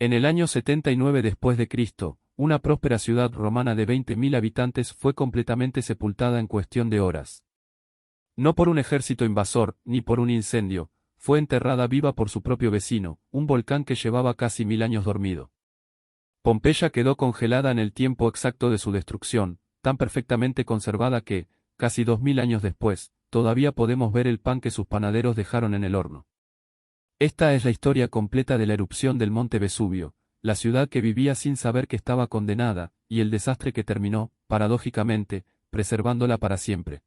En el año 79 después de Cristo, una próspera ciudad romana de 20.000 habitantes fue completamente sepultada en cuestión de horas. No por un ejército invasor, ni por un incendio, fue enterrada viva por su propio vecino, un volcán que llevaba casi 1000 años dormido. Pompeya quedó congelada en el tiempo exacto de su destrucción, tan perfectamente conservada que, casi 2000 años después, todavía podemos ver el pan que sus panaderos dejaron en el horno. Esta es la historia completa de la erupción del monte Vesubio, la ciudad que vivía sin saber que estaba condenada, y el desastre que terminó, paradójicamente, preservándola para siempre.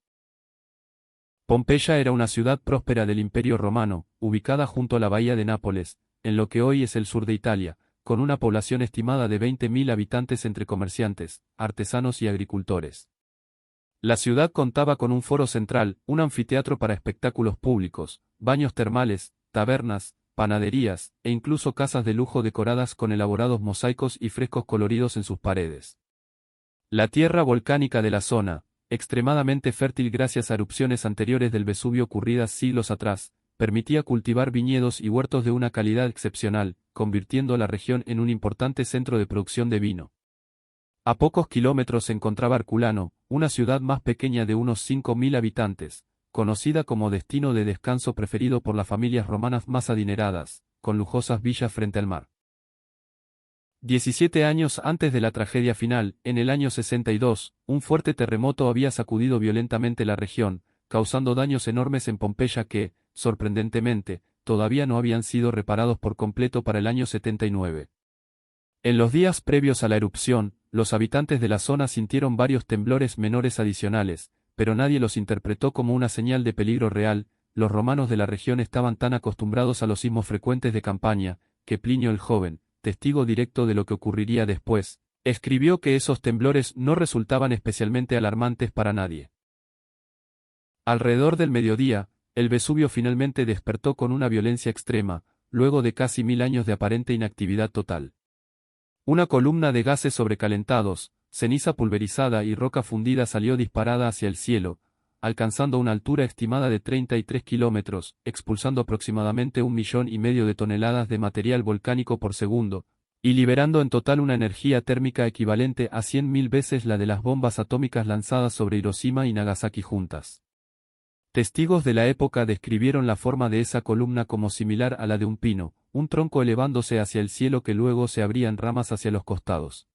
Pompeya era una ciudad próspera del Imperio Romano, ubicada junto a la bahía de Nápoles, en lo que hoy es el sur de Italia, con una población estimada de 20.000 habitantes entre comerciantes, artesanos y agricultores. La ciudad contaba con un foro central, un anfiteatro para espectáculos públicos, baños termales, tabernas, panaderías, e incluso casas de lujo decoradas con elaborados mosaicos y frescos coloridos en sus paredes. La tierra volcánica de la zona, extremadamente fértil gracias a erupciones anteriores del Vesubio ocurridas siglos atrás, permitía cultivar viñedos y huertos de una calidad excepcional, convirtiendo la región en un importante centro de producción de vino. A pocos kilómetros se encontraba Herculano, una ciudad más pequeña de unos 5.000 habitantes, conocida como destino de descanso preferido por las familias romanas más adineradas, con lujosas villas frente al mar. 17 años antes de la tragedia final, en el año 62, un fuerte terremoto había sacudido violentamente la región, causando daños enormes en Pompeya que, sorprendentemente, todavía no habían sido reparados por completo para el año 79. En los días previos a la erupción, los habitantes de la zona sintieron varios temblores menores adicionales, pero nadie los interpretó como una señal de peligro real. Los romanos de la región estaban tan acostumbrados a los sismos frecuentes de campaña, que Plinio el Joven, testigo directo de lo que ocurriría después, escribió que esos temblores no resultaban especialmente alarmantes para nadie. Alrededor del mediodía, el Vesubio finalmente despertó con una violencia extrema, luego de casi 1000 años de aparente inactividad total. Una columna de gases sobrecalentados, ceniza pulverizada y roca fundida salió disparada hacia el cielo, alcanzando una altura estimada de 33 kilómetros, expulsando aproximadamente 1,5 millones de toneladas de material volcánico por segundo, y liberando en total una energía térmica equivalente a 100.000 veces la de las bombas atómicas lanzadas sobre Hiroshima y Nagasaki juntas. Testigos de la época describieron la forma de esa columna como similar a la de un pino, un tronco elevándose hacia el cielo que luego se abría en ramas hacia los costados.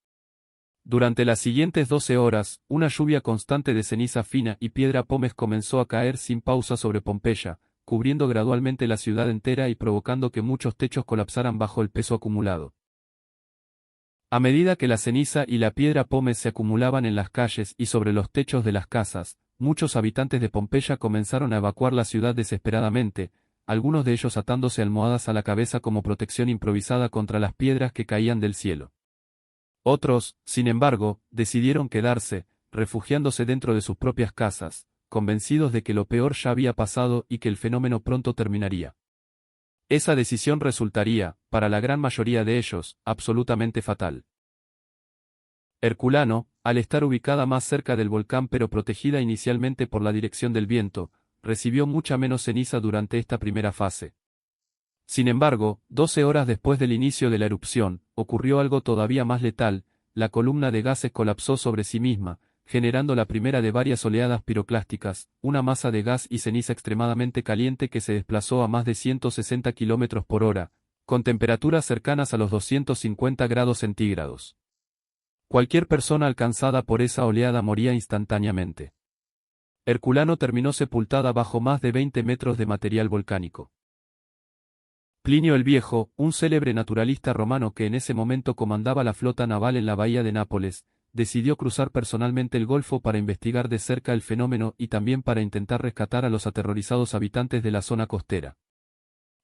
Durante las siguientes 12 horas, una lluvia constante de ceniza fina y piedra pómez comenzó a caer sin pausa sobre Pompeya, cubriendo gradualmente la ciudad entera y provocando que muchos techos colapsaran bajo el peso acumulado. A medida que la ceniza y la piedra pómez se acumulaban en las calles y sobre los techos de las casas, muchos habitantes de Pompeya comenzaron a evacuar la ciudad desesperadamente, algunos de ellos atándose almohadas a la cabeza como protección improvisada contra las piedras que caían del cielo. Otros, sin embargo, decidieron quedarse, refugiándose dentro de sus propias casas, convencidos de que lo peor ya había pasado y que el fenómeno pronto terminaría. Esa decisión resultaría, para la gran mayoría de ellos, absolutamente fatal. Herculano, al estar ubicada más cerca del volcán pero protegida inicialmente por la dirección del viento, recibió mucha menos ceniza durante esta primera fase. Sin embargo, 12 horas después del inicio de la erupción, ocurrió algo todavía más letal: la columna de gases colapsó sobre sí misma, generando la primera de varias oleadas piroclásticas, una masa de gas y ceniza extremadamente caliente que se desplazó a más de 160 km por hora, con temperaturas cercanas a los 250 grados centígrados. Cualquier persona alcanzada por esa oleada moría instantáneamente. Herculano terminó sepultada bajo más de 20 metros de material volcánico. Plinio el Viejo, un célebre naturalista romano que en ese momento comandaba la flota naval en la bahía de Nápoles, decidió cruzar personalmente el Golfo para investigar de cerca el fenómeno y también para intentar rescatar a los aterrorizados habitantes de la zona costera.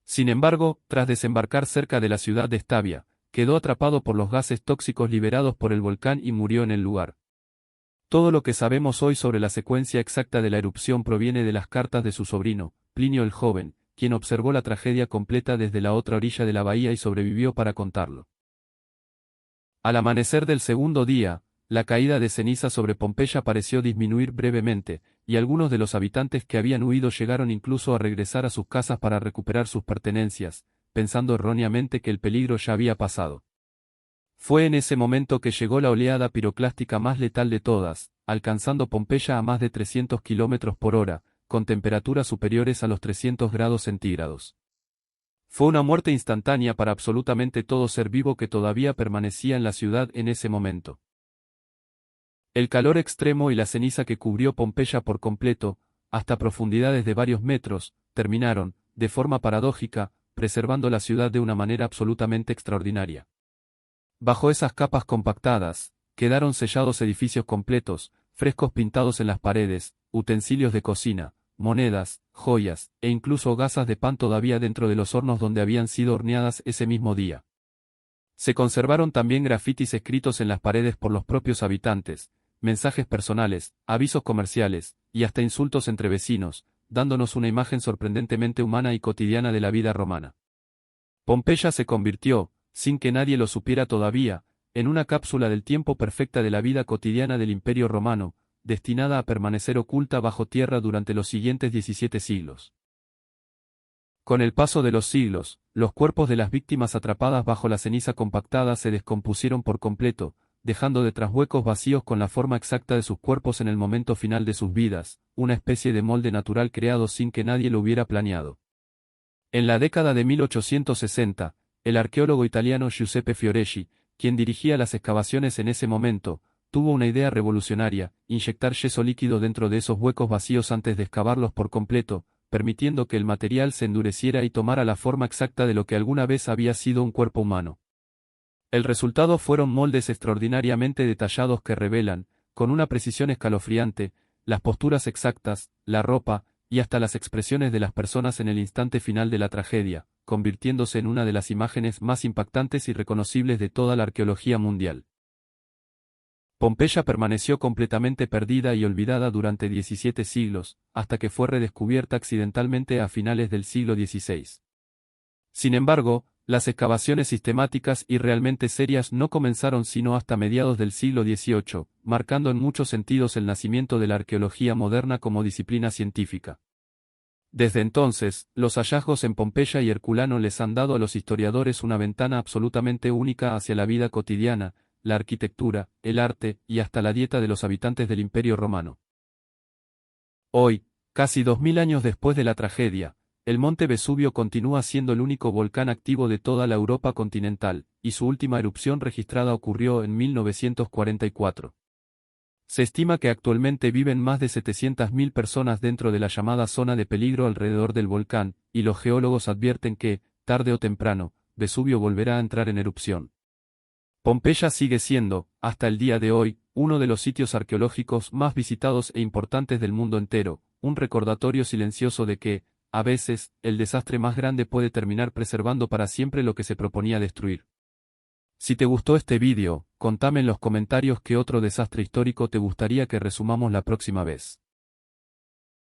Sin embargo, tras desembarcar cerca de la ciudad de Stavia, quedó atrapado por los gases tóxicos liberados por el volcán y murió en el lugar. Todo lo que sabemos hoy sobre la secuencia exacta de la erupción proviene de las cartas de su sobrino, Plinio el Joven, quien observó la tragedia completa desde la otra orilla de la bahía y sobrevivió para contarlo. Al amanecer del segundo día, la caída de ceniza sobre Pompeya pareció disminuir brevemente, y algunos de los habitantes que habían huido llegaron incluso a regresar a sus casas para recuperar sus pertenencias, pensando erróneamente que el peligro ya había pasado. Fue en ese momento que llegó la oleada piroclástica más letal de todas, alcanzando Pompeya a más de 300 km por hora, con temperaturas superiores a los 300 grados centígrados. Fue una muerte instantánea para absolutamente todo ser vivo que todavía permanecía en la ciudad en ese momento. El calor extremo y la ceniza que cubrió Pompeya por completo, hasta profundidades de varios metros, terminaron, de forma paradójica, preservando la ciudad de una manera absolutamente extraordinaria. Bajo esas capas compactadas, quedaron sellados edificios completos, frescos pintados en las paredes, utensilios de cocina, monedas, joyas, e incluso gasas de pan todavía dentro de los hornos donde habían sido horneadas ese mismo día. Se conservaron también grafitis escritos en las paredes por los propios habitantes, mensajes personales, avisos comerciales, y hasta insultos entre vecinos, dándonos una imagen sorprendentemente humana y cotidiana de la vida romana. Pompeya se convirtió, sin que nadie lo supiera todavía, en una cápsula del tiempo perfecta de la vida cotidiana del Imperio Romano, destinada a permanecer oculta bajo tierra durante los siguientes 17 siglos. Con el paso de los siglos, los cuerpos de las víctimas atrapadas bajo la ceniza compactada se descompusieron por completo, dejando detrás huecos vacíos con la forma exacta de sus cuerpos en el momento final de sus vidas, una especie de molde natural creado sin que nadie lo hubiera planeado. En la década de 1860, el arqueólogo italiano Giuseppe Fioresci, quien dirigía las excavaciones en ese momento, tuvo una idea revolucionaria: inyectar yeso líquido dentro de esos huecos vacíos antes de excavarlos por completo, permitiendo que el material se endureciera y tomara la forma exacta de lo que alguna vez había sido un cuerpo humano. El resultado fueron moldes extraordinariamente detallados que revelan, con una precisión escalofriante, las posturas exactas, la ropa, y hasta las expresiones de las personas en el instante final de la tragedia, convirtiéndose en una de las imágenes más impactantes y reconocibles de toda la arqueología mundial. Pompeya permaneció completamente perdida y olvidada durante 17 siglos, hasta que fue redescubierta accidentalmente a finales del siglo XVI. Sin embargo, las excavaciones sistemáticas y realmente serias no comenzaron sino hasta mediados del siglo XVIII, marcando en muchos sentidos el nacimiento de la arqueología moderna como disciplina científica. Desde entonces, los hallazgos en Pompeya y Herculano les han dado a los historiadores una ventana absolutamente única hacia la vida cotidiana, la arquitectura, el arte, y hasta la dieta de los habitantes del Imperio Romano. Hoy, casi 2000 años después de la tragedia, el monte Vesubio continúa siendo el único volcán activo de toda la Europa continental, y su última erupción registrada ocurrió en 1944. Se estima que actualmente viven más de 700.000 personas dentro de la llamada zona de peligro alrededor del volcán, y los geólogos advierten que, tarde o temprano, Vesubio volverá a entrar en erupción. Pompeya sigue siendo, hasta el día de hoy, uno de los sitios arqueológicos más visitados e importantes del mundo entero, un recordatorio silencioso de que, a veces, el desastre más grande puede terminar preservando para siempre lo que se proponía destruir. Si te gustó este vídeo, contame en los comentarios qué otro desastre histórico te gustaría que resumamos la próxima vez.